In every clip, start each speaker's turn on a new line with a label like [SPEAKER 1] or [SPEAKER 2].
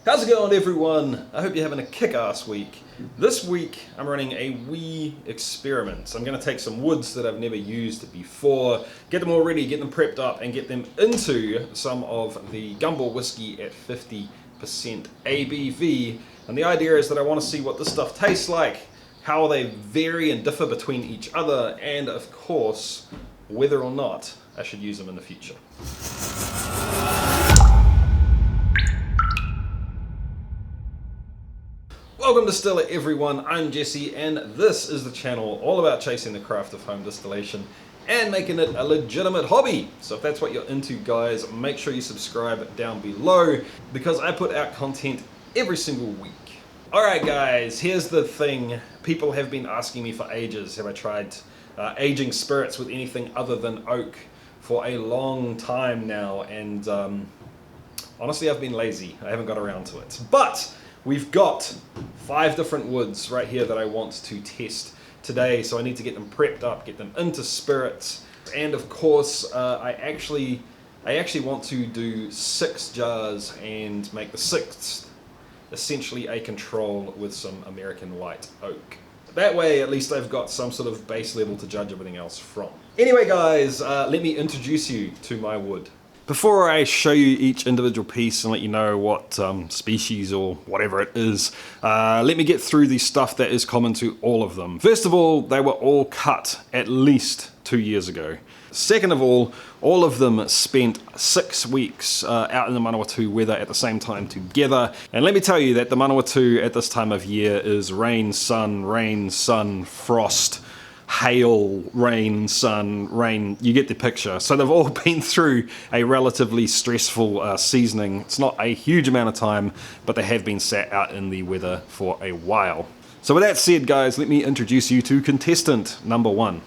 [SPEAKER 1] How's it going, everyone? I hope you're having a kick-ass week. This week I'm running a wee experiment. I'm going to take some woods that I've never used before, get them all ready, get them prepped up, and get them into some of the Gumball whiskey at 50% ABV. And the idea is that I want to see what this stuff tastes like, how they vary and differ between each other, and of course, whether or not I should use them in the future. Welcome to Distiller, everyone. I'm Jesse, and this is the channel all about chasing the craft of home distillation and making it a legitimate hobby. So if that's what you're into, guys, make sure you subscribe down below because I put out content every single week. Alright guys, here's the thing. People have been asking me for ages, have I tried aging spirits with anything other than oak for a long time now, and honestly I've been lazy. I haven't got around to it. But we've got 5 different woods right here that I want to test today, so I need to get them prepped up, get them into spirits, and of course I actually want to do 6 jars and make the 6th essentially a control with some American white oak. That way at least I've got some sort of base level to judge everything else from. Anyway guys, let me introduce you to my wood. Before I show you each individual piece and let you know what species or whatever it is, let me get through the stuff that is common to all of them. First of all, they were all cut at least 2 years ago. Second of all of them spent 6 weeks out in the Manawatu weather at the same time together. And let me tell you that the Manawatu at this time of year is rain, sun, frost, hail, rain, sun, rain, you get the picture. So they've all been through a relatively stressful seasoning. It's not a huge amount of time, but they have been sat out in the weather for a while. So with that said, guys, let me introduce you to contestant number 1.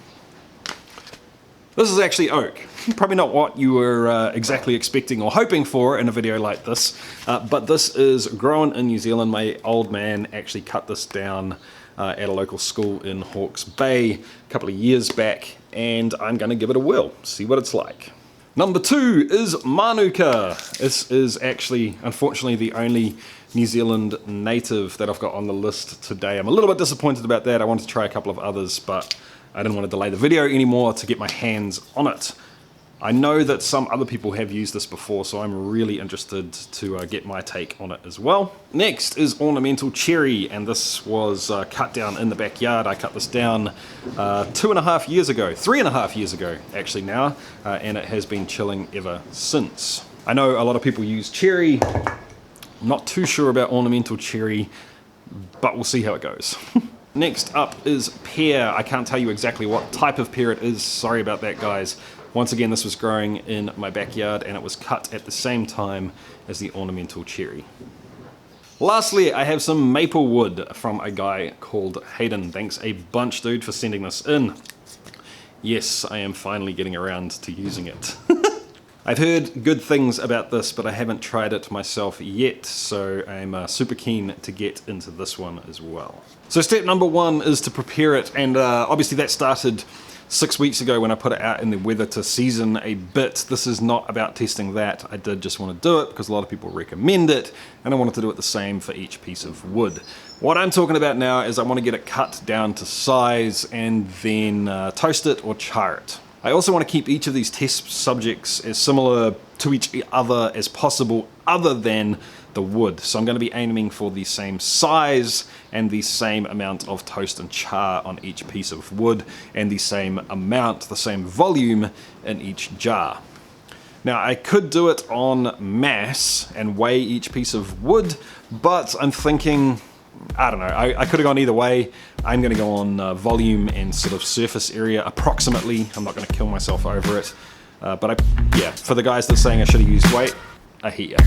[SPEAKER 1] This is actually oak. Probably not what you were exactly expecting or hoping for in a video like this, but this is grown in New Zealand. My old man actually cut this down at a local school in Hawke's Bay a couple of years back, and I'm going to give it a whirl, see what it's like. Number 2 is Manuka. This is actually, unfortunately, the only New Zealand native that I've got on the list today. I'm a little bit disappointed about that. I wanted to try a couple of others, but I didn't want to delay the video anymore to get my hands on it. I know that some other people have used this before, so I'm really interested to get my take on it as well. Next is ornamental cherry, and this was cut down in the backyard. I cut this down 2.5 years ago, 3.5 years ago actually now, and it has been chilling ever since. I know a lot of people use cherry. I'm not too sure about ornamental cherry, but we'll see how it goes. Next up is pear. I can't tell you exactly what type of pear it is. Sorry about that, guys. Once again, this was growing in my backyard and it was cut at the same time as the ornamental cherry. Lastly, I have some maple wood from a guy called Hayden. Thanks a bunch, dude, for sending this in. Yes, I am finally getting around to using it. I've heard good things about this, but I haven't tried it myself yet, so I'm super keen to get into this one as well. So step number 1 is to prepare it, and obviously that started 6 weeks ago when I put it out in the weather to season a bit. This is not about testing that. I did just want to do it because a lot of people recommend it, and I wanted to do it the same for each piece of wood. What I'm talking about now is I want to get it cut down to size and then toast it or char it. I also want to keep each of these test subjects as similar to each other as possible other than the wood. So I'm going to be aiming for the same size and the same amount of toast and char on each piece of wood and the same amount, the same volume in each jar. Now I could do it on mass and weigh each piece of wood, but I'm thinking, I don't know, I could have gone either way. I'm going to go on volume and sort of surface area approximately. I'm not going to kill myself over it. But yeah, for the guys that are saying I should have used weight, I hear ya.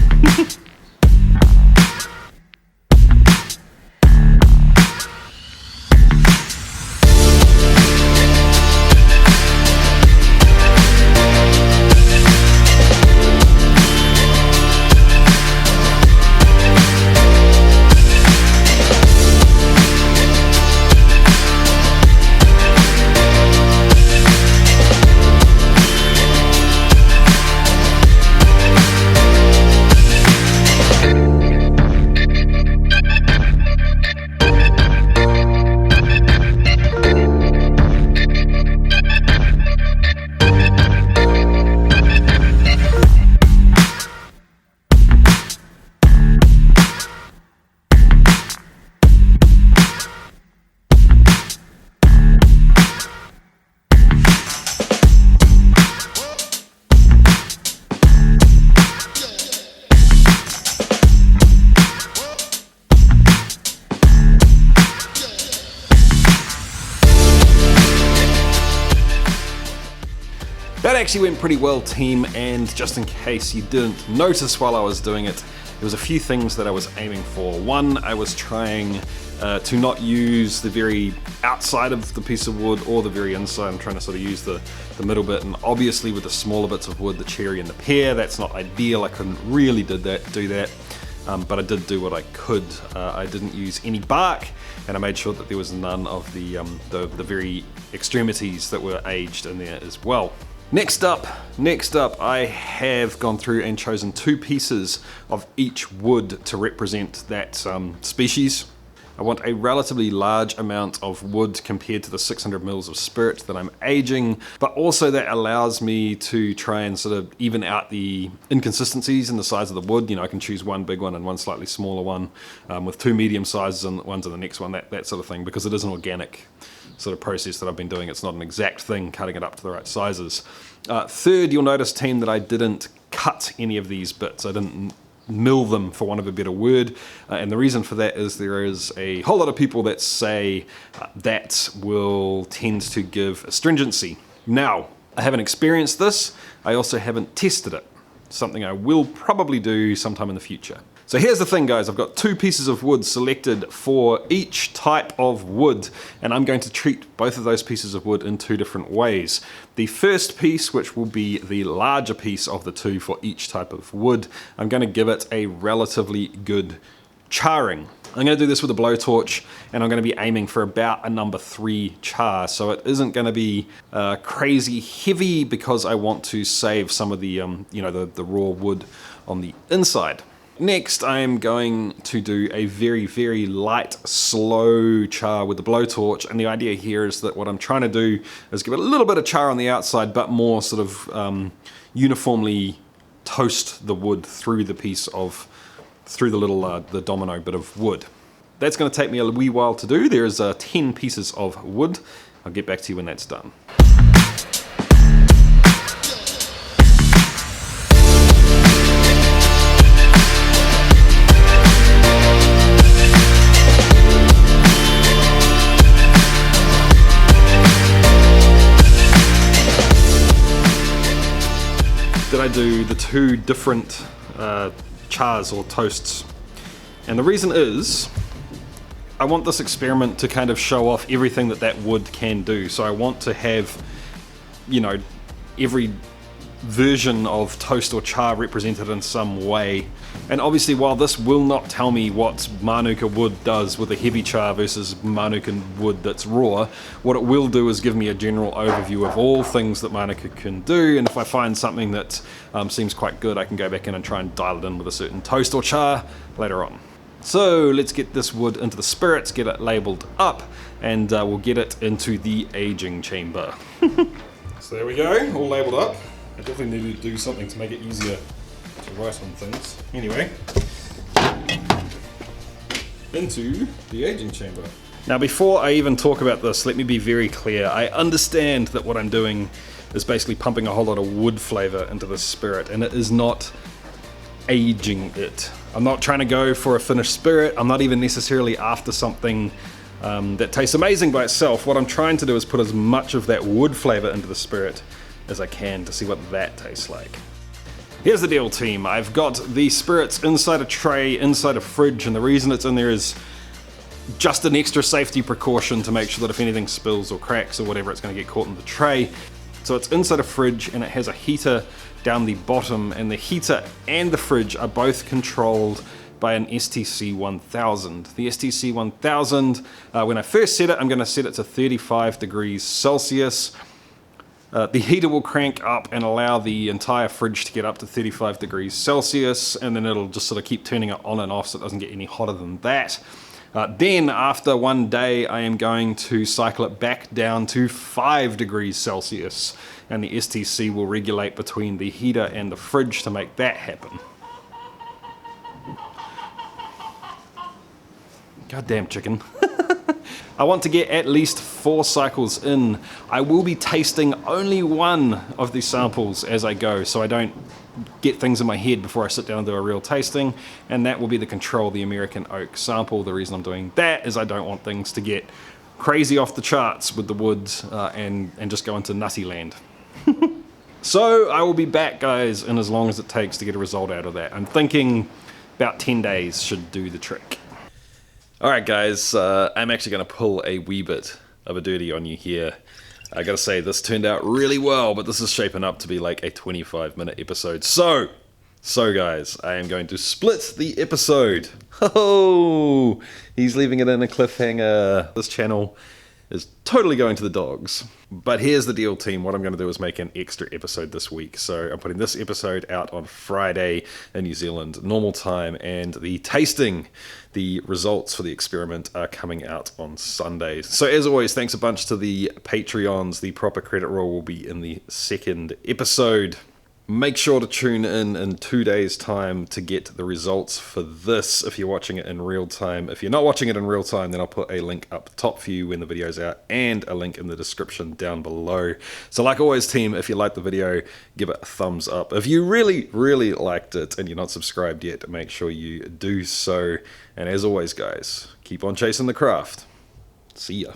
[SPEAKER 1] That actually went pretty well, team, and just in case you didn't notice while I was doing it, there was a few things that I was aiming for. One, I was trying to not use the very outside of the piece of wood or the very inside. I'm trying to sort of use the middle bit, and obviously with the smaller bits of wood, the cherry and the pear, that's not ideal. I couldn't really do that. But I did do what I could. I didn't use any bark, and I made sure that there was none of the very extremities that were aged in there as well. Next up, I have gone through and chosen 2 pieces of each wood to represent that species. I want a relatively large amount of wood compared to the 600 mils of spirit that I'm aging, but also that allows me to try and sort of even out the inconsistencies in the size of the wood. You know, I can choose one big one and one slightly smaller one, with 2 medium sizes and ones in the next one, that sort of thing, because it is an organic sort of process that I've been doing. It's not an exact thing, cutting it up to the right sizes. Third, you'll notice, team, that I didn't cut any of these bits. I didn't mill them, for want of a better word, and the reason for that is there is a whole lot of people that say that will tend to give astringency. Now, I haven't experienced this, I also haven't tested it, something I will probably do sometime in the future. So here's the thing, guys, I've got 2 pieces of wood selected for each type of wood, and I'm going to treat both of those pieces of wood in 2 different ways. The first piece, which will be the larger piece of the 2 for each type of wood, I'm going to give it a relatively good charring. I'm going to do this with a blowtorch, and I'm going to be aiming for about a number 3 char, so it isn't going to be crazy heavy because I want to save some of the the raw wood on the inside. Next, I am going to do a very, very light, slow char with the blowtorch, and the idea here is that what I'm trying to do is give it a little bit of char on the outside, but more sort of uniformly toast the wood through the the domino bit of wood. That's going to take me a wee while to do. There's 10 pieces of wood. I'll get back to you when that's done. Did I do the 2 different chars or toasts? And the reason is I want this experiment to kind of show off everything that wood can do. So I want to have, you know, every version of toast or char represented in some way. And obviously, while this will not tell me what Manuka wood does with a heavy char versus Manuka wood that's raw, what it will do is give me a general overview of all things that Manuka can do, and if I find something that seems quite good, I can go back in and try and dial it in with a certain toast or char later on. So let's get this wood into the spirits, get it labelled up, and we'll get it into the aging chamber. So there we go, all labelled up. I definitely need to do something to make it easier to write on things. Anyway, into the aging chamber. Now, before I even talk about this, let me be very clear. I understand that what I'm doing is basically pumping a whole lot of wood flavour into the spirit, and it is not aging it. I'm not trying to go for a finished spirit. I'm not even necessarily after something that tastes amazing by itself. What I'm trying to do is put as much of that wood flavour into the spirit as I can to see what that tastes like. Here's the deal, team. I've got the spirits inside a tray, inside a fridge, and the reason it's in there is just an extra safety precaution to make sure that if anything spills or cracks or whatever, it's going to get caught in the tray. So it's inside a fridge, and it has a heater down the bottom, and the heater and the fridge are both controlled by an STC 1000. The STC 1000, when I first set it, I'm going to set it to 35 degrees Celsius. The heater will crank up and allow the entire fridge to get up to 35 degrees Celsius, and then it'll just sort of keep turning it on and off so it doesn't get any hotter than that. Then after one day, I am going to cycle it back down to 5 degrees Celsius, and the STC will regulate between the heater and the fridge to make that happen. Goddamn chicken. I want to get at least 4 cycles in. I will be tasting only one of these samples as I go, so I don't get things in my head before I sit down and do a real tasting, and that will be the Control the American Oak sample. The reason I'm doing that is I don't want things to get crazy off the charts with the woods and just go into nutty land. So I will be back, guys, in as long as it takes to get a result out of that. I'm thinking about 10 days should do the trick. Alright guys, I'm actually going to pull a wee bit of a dirty on you here. I gotta say, this turned out really well, but this is shaping up to be like a 25-minute episode. So guys, I am going to split the episode. Oh, he's leaving it in a cliffhanger. This channel is totally going to the dogs. But here's the deal, team. What I'm going to do is make an extra episode this week. So I'm putting this episode out on Friday in New Zealand, normal time, and the tasting, the results for the experiment are coming out on Sunday. So as always, thanks a bunch to the Patreons. The proper credit roll will be in the second episode. Make sure to tune in 2 days' time to get the results for this if you're watching it in real time. If you're not watching it in real time, then I'll put a link up top for you when the video's out and a link in the description down below. So like always, team, if you liked the video, give it a thumbs up. If you really, really liked it and you're not subscribed yet, make sure you do so. And as always, guys, keep on chasing the craft. See ya.